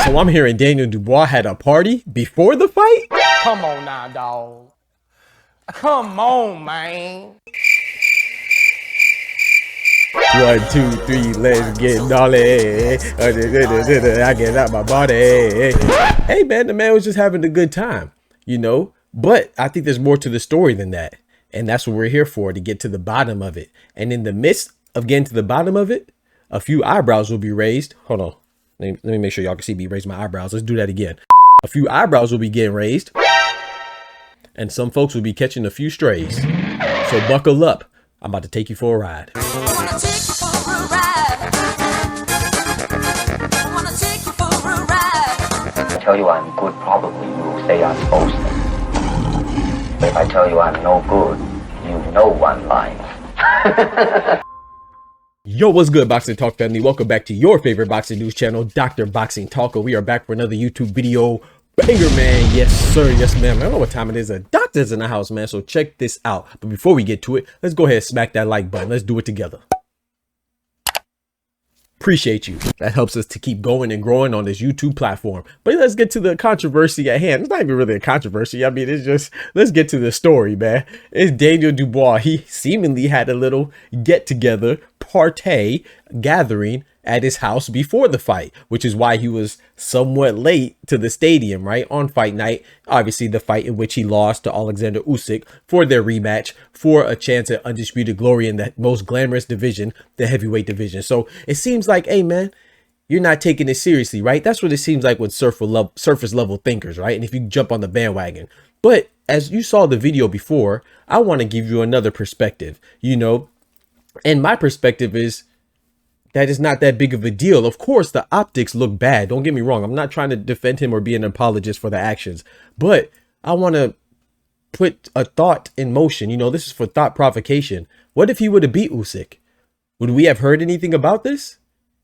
So I'm hearing Daniel Dubois had a party before the fight? Come on now, dog. Come on, man. 1, 2, 3, let's get dolly. I get out my body. Hey man, the man was just having a good time, you know? But I think there's more to the story than that. And that's what we're here for, to get to the bottom of it. And in the midst of getting to the bottom of it, a few eyebrows will be raised. Hold on. Let me make sure y'all can see me raise my eyebrows. Let's do that again. A few eyebrows will be getting raised. And some folks will be catching a few strays. So buckle up. I'm about to take you for a ride. If I tell you I'm good, probably you will say I'm boasting. But if I tell you I'm no good, you know one line. Yo, what's good, Boxing Talk family? Welcome back to your favorite boxing news channel, Dr. Boxing Talker. We are back for another YouTube video. Banger, man. Yes, sir. Yes, ma'am. I don't know what time it is. A doctor's in the house, man. So check this out. But before we get to it, let's go ahead and smack that like button. Let's do it together. Appreciate you. That helps us to keep going and growing on this YouTube platform. But let's get to the controversy at hand. It's not even really a controversy. I mean, it's just, let's get to the story, man. It's Daniel Dubois. He seemingly had a little get together, party, gathering at his house before the fight, which is why he was somewhat late to the stadium, right? On fight night, obviously the fight in which he lost to Oleksandr Usyk for their rematch for a chance at undisputed glory in the most glamorous division, the heavyweight division. So it seems like, hey man, you're not taking it seriously, right? That's what it seems like with surface level thinkers, right? And if you jump on the bandwagon. But as you saw the video before, I want to give you another perspective, you know, and my perspective is that is not that big of a deal. Of course, the optics look bad. Don't get me wrong. I'm not trying to defend him or be an apologist for the actions, but I want to put a thought in motion. You know, this is for thought provocation. What if he would have beat Usyk? Would we have heard anything about this?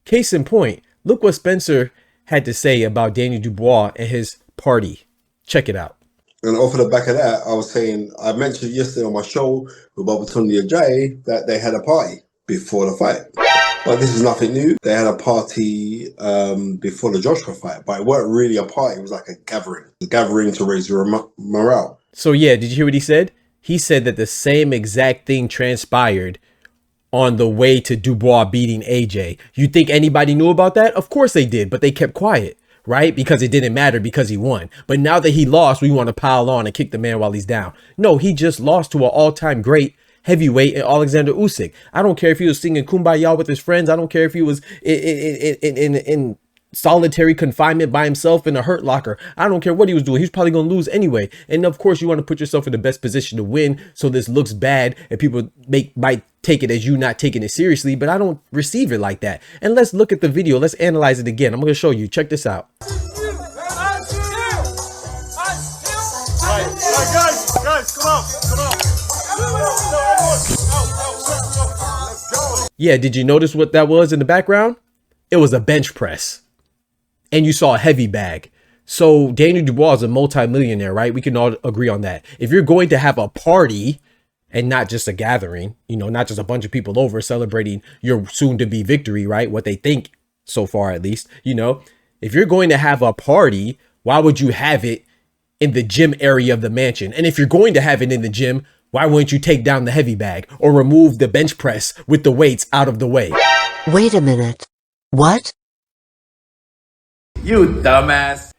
Case in point, look what Spencer had to say about Daniel Dubois and his party. Check it out. And off of the back of that, I was saying, I mentioned yesterday on my show with Babatunde Ajayi that they had a party before the fight. But this is nothing new. They had a party before the Joshua fight, but it weren't really a party. It was like a gathering to raise your morale. So yeah, did you hear what he said? He said that the same exact thing transpired on the way to Dubois beating AJ. You think anybody knew about that? Of course they did, but they kept quiet, right? Because it didn't matter because he won. But now that he lost, we want to pile on and kick the man while he's down. No, he just lost to an all-time great heavyweight Oleksandr Usyk. I don't care if he was singing Kumbaya with his friends. I don't care if he was in solitary confinement by himself in a hurt locker. I don't care what he was doing. He's probably going to lose anyway. And of course, you want to put yourself in the best position to win. So this looks bad and people might take it as you not taking it seriously. But I don't receive it like that. And let's look at the video. Let's analyze it again. I'm going to show you. Check this out. Guys, come on. Yeah, did you notice what that was in the background? It was a bench press. And you saw a heavy bag. So Daniel Dubois is a multi-millionaire, right? We can all agree on that. If you're going to have a party and not just a gathering, you know, not just a bunch of people over celebrating your soon-to-be victory, right? What they think so far, at least, you know, if you're going to have a party, why would you have it in the gym area of the mansion? And if you're going to have it in the gym, why wouldn't you take down the heavy bag or remove the bench press with the weights out of the way? Wait a minute. What? You dumbass.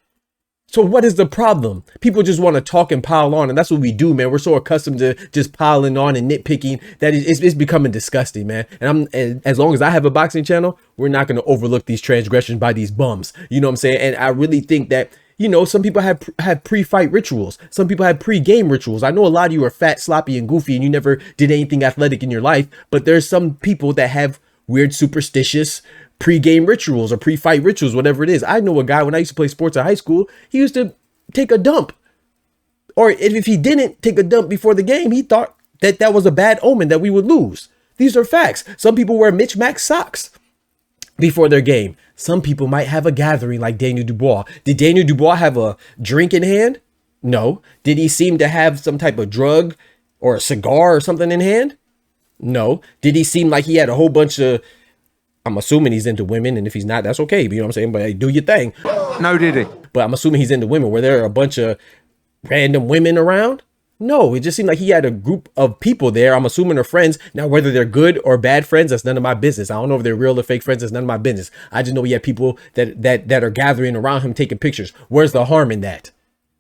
So what is the problem? People just want to talk and pile on, and that's what we do, man. We're so accustomed to just piling on and nitpicking that it's becoming disgusting, man. And as long as I have a boxing channel, we're not going to overlook these transgressions by these bums. You know what I'm saying? And I really think that, you know, some people have pre-fight rituals. Some people have pre-game rituals. I know a lot of you are fat, sloppy, and goofy, and you never did anything athletic in your life. But there's some people that have weird, superstitious pre-game rituals or pre-fight rituals, whatever it is. I know a guy, when I used to play sports at high school, he used to take a dump. Or if he didn't take a dump before the game, he thought that that was a bad omen, that we would lose. These are facts. Some people wear Mitch Max socks before their game. Some people might have a gathering like Daniel Dubois. Did Daniel Dubois have a drink in hand? No. Did he seem to have some type of drug or a cigar or something in hand? No. Did he seem like he had a whole bunch of I'm assuming he's into women, and if he's not, that's okay. You know what I'm saying? But hey, do your thing. No, did he? But I'm assuming he's into women. Were there a bunch of random women around? No, it just seemed like he had a group of people there. I'm assuming they're friends. Now, whether they're good or bad friends, that's none of my business. I don't know if they're real or fake friends. That's none of my business. I just know he had people that are gathering around him taking pictures. Where's the harm in that?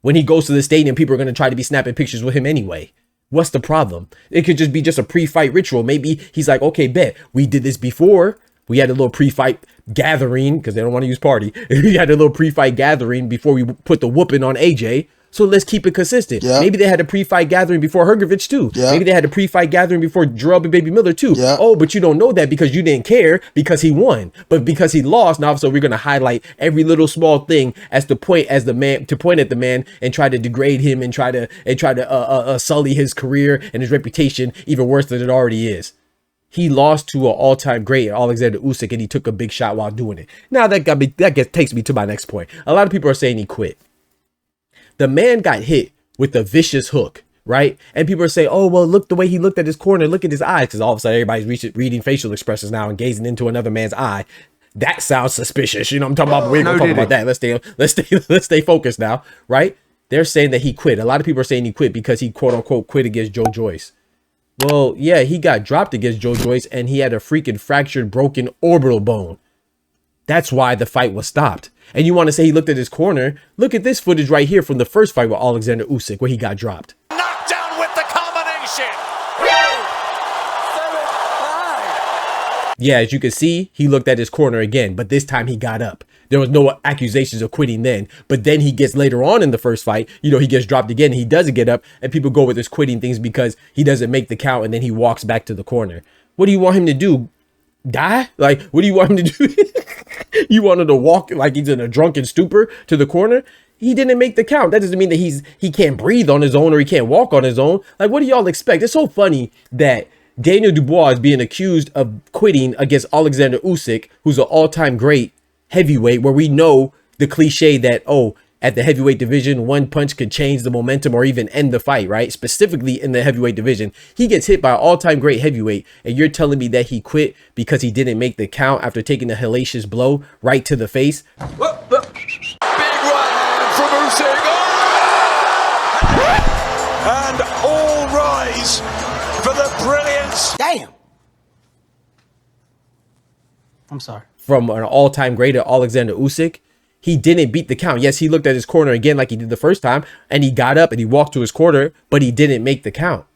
When he goes to the stadium, people are going to try to be snapping pictures with him anyway. What's the problem? It could just be just a pre-fight ritual. Maybe he's like, okay, bet we did this before. We had a little pre-fight gathering because they don't want to use party. We had a little pre-fight gathering before we put the whooping on AJ. So let's keep it consistent. Yeah. Maybe they had a pre-fight gathering before Hergovich too. Yeah. Maybe they had a pre-fight gathering before Jarrell Baby Miller too. Yeah. Oh, but you don't know that because you didn't care because he won. But because he lost, now so we're gonna highlight every little small thing as to point at the man and try to degrade him and try to sully his career and his reputation even worse than it already is. He lost to an all-time great, Oleksandr Usyk, and he took a big shot while doing it. Now takes me to my next point. A lot of people are saying he quit. The man got hit with a vicious hook, right? And people are saying, oh, well, look the way he looked at his corner. Look at his eyes. Because all of a sudden, everybody's reading facial expressions now and gazing into another man's eye. That sounds suspicious. You know what I'm talking about? We're going to talk about that. Let's stay focused now, right? They're saying that he quit. A lot of people are saying he quit because he, quote unquote, quit against Joe Joyce. Well, yeah, he got dropped against Joe Joyce and he had a freaking fractured, broken orbital bone. That's why the fight was stopped. And you want to say he looked at his corner? Look at this footage right here from the first fight with Oleksandr Usyk where he got dropped. Knocked down with the combination. Yeah, as you can see, he looked at his corner again, but this time he got up. There was no accusations of quitting then. But then he gets later on in the first fight, you know, he gets dropped again. He doesn't get up and people go with his quitting things because he doesn't make the count and then he walks back to the corner. What do you want him to do? Die? Like, what do you want him to do? You want him to walk like he's in a drunken stupor to the corner? He didn't make the count. That doesn't mean that he can't breathe on his own or he can't walk on his own. Like, what do y'all expect? It's so funny that Daniel Dubois is being accused of quitting against Oleksandr Usyk, who's an all-time great heavyweight, where we know the cliche that, oh, at the heavyweight division, one punch could change the momentum or even end the fight, right? Specifically in the heavyweight division. He gets hit by an all-time great heavyweight, and you're telling me that he quit because he didn't make the count after taking a hellacious blow right to the face? Big right hand from Usyk. Oh! And all rise for the brilliance. Damn. I'm sorry. From an all-time great at Oleksandr Usyk. He didn't beat the count. Yes, he looked at his corner again like he did the first time, and he got up and he walked to his corner, but he didn't make the count.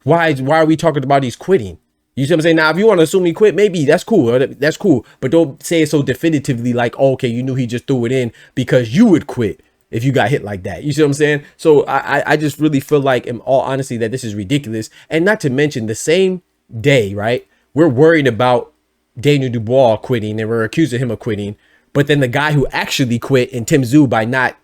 Why are we talking about he's quitting? You see what I'm saying? Now, if you want to assume he quit, maybe that's cool. That's cool. But don't say it so definitively like, oh, okay, you knew he just threw it in because you would quit if you got hit like that. You see what I'm saying? So I just really feel like, in all honesty, that this is ridiculous. And not to mention the same day, right? We're worried about Daniel Dubois quitting and we're accusing him of quitting. But then the guy who actually quit in Tim Tszyu by not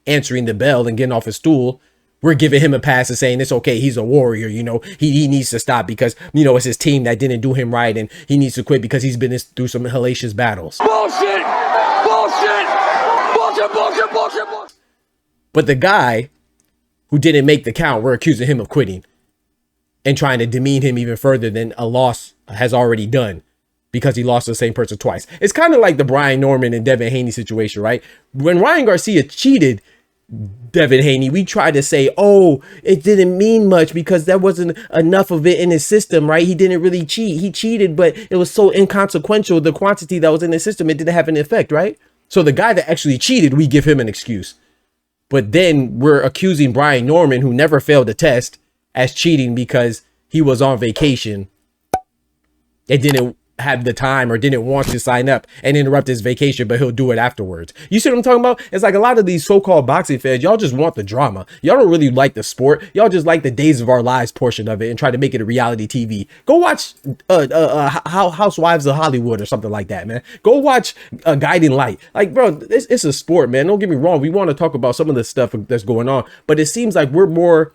answering the bell and getting off his stool, we're giving him a pass and saying it's okay. He's a warrior. You know, he needs to stop because, you know, it's his team that didn't do him right. And he needs to quit because he's been through some hellacious battles. Bullshit! Bullshit! Bullshit, bullshit, bullshit, bullshit. But the guy who didn't make the count, we're accusing him of quitting and trying to demean him even further than a loss has already done, because he lost to the same person twice. It's kind of like the Brian Norman and Devin Haney situation, right? When Ryan Garcia cheated Devin Haney, we tried to say, oh, it didn't mean much because there wasn't enough of it in his system, right? He didn't really cheat. He cheated, but it was so inconsequential, the quantity that was in his system, it didn't have an effect, right? So the guy that actually cheated, we give him an excuse. But then we're accusing Brian Norman, who never failed a test, as cheating because he was on vacation and didn't have the time or didn't want to sign up and interrupt his vacation, but he'll do it afterwards. You see what I'm talking about? It's like a lot of these so-called boxing fans, y'all just want the drama. Y'all don't really like the sport. Y'all just like the Days of Our Lives portion of it and try to make it a reality TV. Go watch Housewives of Hollywood or something like that, man. Go watch Guiding Light. Like, bro, it's a sport, man. Don't get me wrong. We want to talk about some of the stuff that's going on, but it seems like we're more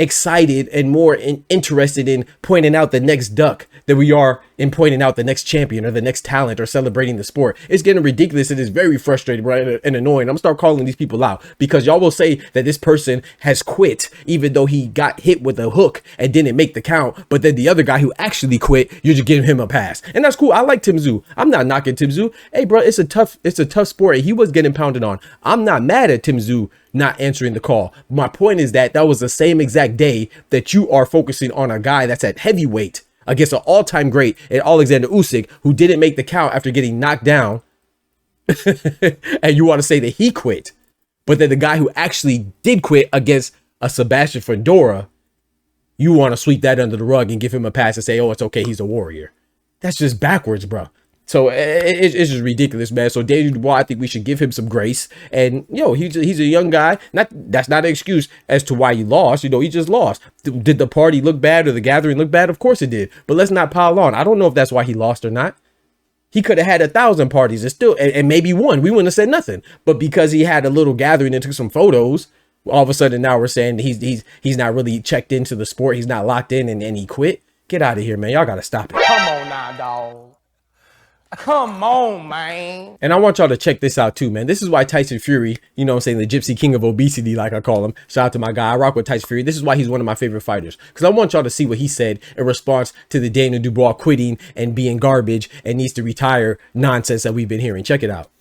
excited and more interested in pointing out the next duck than we are in pointing out the next champion or the next talent or celebrating the sport. It's getting ridiculous. It is very frustrating, right, and annoying. I'm gonna start calling these people out because y'all will say that this person has quit even though he got hit with a hook and didn't make the count, but then the other guy who actually quit, you're just giving him a pass. And that's cool. I like Tim Tszyu. I'm not knocking Tim Tszyu. Hey, bro, it's a tough sport. He was getting pounded on. I'm not mad at Tim Tszyu not answering the call. My point is that was the same exact day that you are focusing on a guy that's at heavyweight against an all-time great and Oleksandr Usyk, who didn't make the count after getting knocked down. And you want to say that he quit. But then the guy who actually did quit against a Sebastian Fedora, you want to sweep that under the rug and give him a pass and say, oh, it's okay, he's a warrior. That's just backwards, bro. So it's just ridiculous, man. So Daniel Dubois, I think we should give him some grace. And, he's a young guy. That's not an excuse as to why he lost. He just lost. Did the party look bad or the gathering look bad? Of course it did. But let's not pile on. I don't know if that's why he lost or not. He could have had 1,000 parties and maybe one. We wouldn't have said nothing. But because he had a little gathering and took some photos, all of a sudden now we're saying he's not really checked into the sport. He's not locked in and he quit. Get out of here, man. Y'all got to stop it. Come on now, dog. Come on, man. And I want y'all to check this out too, man. This is why Tyson Fury, the Gypsy King of Obesity, like I call him. Shout out to my guy. I rock with Tyson Fury. This is why he's one of my favorite fighters. Because I want y'all to see what he said in response to the Daniel Dubois quitting and being garbage and needs to retire nonsense that we've been hearing. Check it out.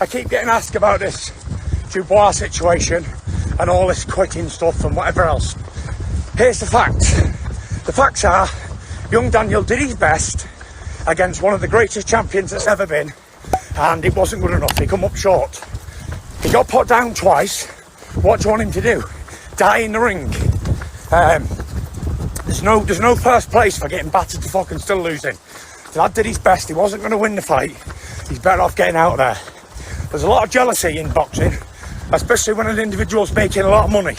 I keep getting asked about this Dubois situation and all this quitting stuff and whatever else. Here's the facts. The facts are, young Daniel did his best against one of the greatest champions that's ever been, and it wasn't good enough. He come up short. He got put down twice. What do you want him to do? Die in the ring? There's no first place for getting battered to fucking still losing. The lad did his best. He wasn't going to win the fight. He's better off getting out of there. There's a lot of jealousy in boxing, especially when an individual's making a lot of money.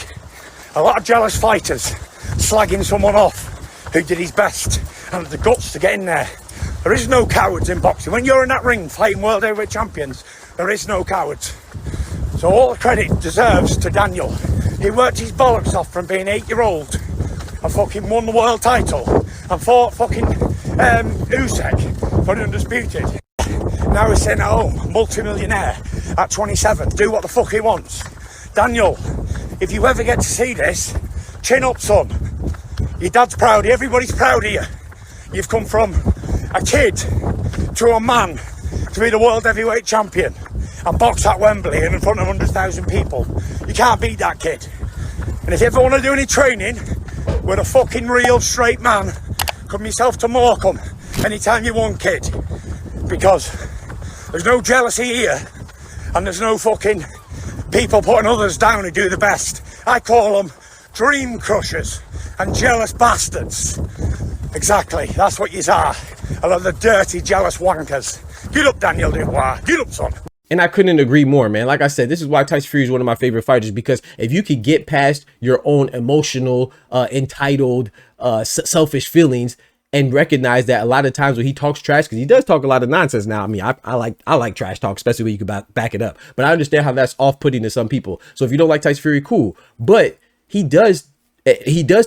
A lot of jealous fighters slagging someone off who did his best and had the guts to get in there. There is no cowards in boxing. When you're in that ring fighting world heavyweight champions, there is no cowards. So all the credit deserves to Daniel. He worked his bollocks off from being 8-year-old and fucking won the world title and fought fucking Usyk for the undisputed. Now he's sitting at home, multi-millionaire at 27, do what the fuck he wants. Daniel, if you ever get to see this, chin up, son. Your dad's proud of you, everybody's proud of you. You've come from a kid to a man to be the world heavyweight champion and box at Wembley and in front of 100,000 people. You can't beat that kid. And if you ever want to do any training with a fucking real straight man, come yourself to Morecambe anytime you want, kid. Because there's no jealousy here and there's no fucking people putting others down who do the best. I call them dream crushers and jealous bastards. Exactly, that's what yous are. A lot of the dirty, jealous wankers. Get up, Daniel Dubois. Get up, son. And I couldn't agree more, man. Like I said, this is why Tyson Fury is one of my favorite fighters, because if you could get past your own emotional, entitled, selfish feelings and recognize that a lot of times when he talks trash, because he does talk a lot of nonsense now. I mean, I like trash talk, especially when you can back it up. But I understand how that's off-putting to some people. So if you don't like Tyson Fury, cool. But he does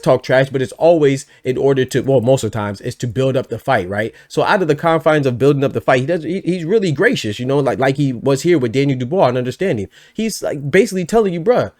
talk trash, but it's always in order to, well, most of the times it's to build up the fight, right? So out of the confines of building up the fight, he's really gracious, like he was here with Daniel Dubois and understanding. He's like basically telling you, bruh,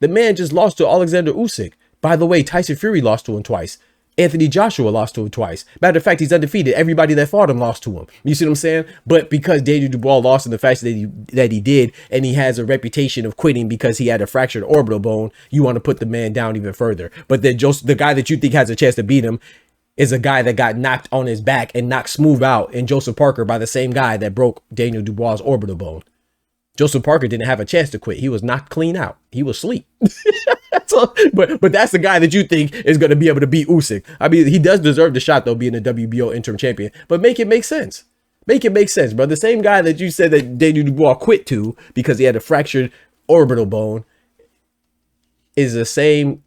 the man just lost to Oleksandr Usyk. By the way, Tyson Fury lost to him twice. Anthony Joshua lost to him twice. Matter of fact, he's undefeated. Everybody that fought him lost to him. You see what I'm saying? But because Daniel Dubois lost in the fashion that he did, and he has a reputation of quitting because he had a fractured orbital bone, you want to put the man down even further. But then the guy that you think has a chance to beat him is a guy that got knocked on his back and knocked smooth out in Joseph Parker by the same guy that broke Daniel Dubois' orbital bone. Joseph Parker didn't have a chance to quit. He was knocked clean out. He was asleep. But that's the guy that you think is going to be able to beat Usyk. I mean, he does deserve the shot, though, being a WBO interim champion. But make it make sense. Make it make sense, bro. The same guy that you said that Daniel Dubois quit to because he had a fractured orbital bone is the same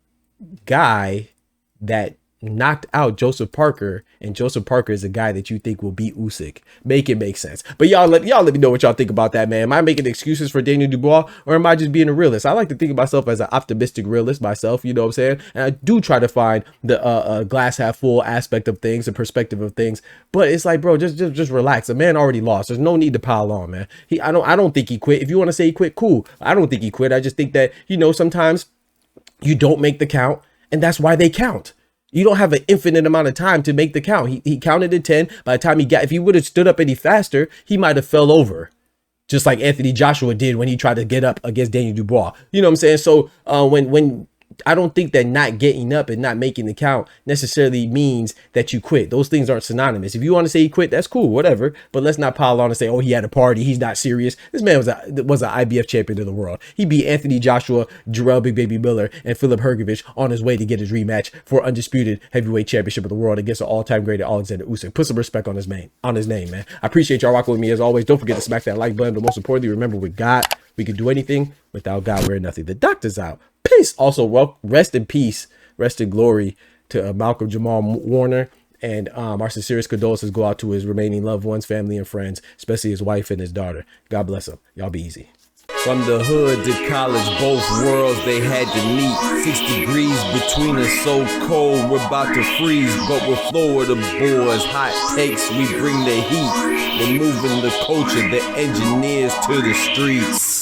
guy that knocked out Joseph Parker and Joseph Parker is a guy that you think will beat Usyk. Make it make sense. But y'all let me know what y'all think about that, man. Am I making excuses for Daniel Dubois, or am I just being a realist? I like to think of myself as an optimistic realist myself, you know what I'm saying? And I do try to find the glass half full aspect of things, the perspective of things. But it's like, bro, just relax. The man already lost. There's no need to pile on, man. I don't think he quit. If you want to say he quit, cool. I don't think he quit. I just think that, you know, sometimes you don't make the count, and that's why they count. You don't have an infinite amount of time to make the count. He counted to 10. By the time if he would have stood up any faster, he might have fell over, just like Anthony Joshua did when he tried to get up against Daniel Dubois. You know what I'm saying? So when I don't think that not getting up and not making the count necessarily means that you quit. Those things aren't synonymous. If you want to say he quit, that's cool, whatever. But let's not pile on and say, oh, he had a party, he's not serious. This man was an IBF champion of the world. He beat Anthony Joshua, Jarrell Big Baby Miller, and Filip Hrgović on his way to get his rematch for undisputed heavyweight championship of the world against the all-time great Oleksandr Usyk. Put some respect on his name, man. I appreciate y'all rocking with me as always. Don't forget to smack that like button. But most importantly, remember, with God, we can do anything. Without God, we're nothing. The doctor's out. Peace. Also, rest in peace, rest in glory to Malcolm Jamal Warner, and our sincerest condolences go out to his remaining loved ones, family, and friends, especially his wife and his daughter. God bless him. Y'all be easy. From the hood to college, both worlds they had to meet. 6 degrees between us, so cold we're about to freeze. But we're Florida boys, hot takes, we bring the heat. We're moving the culture, the engineers to the streets.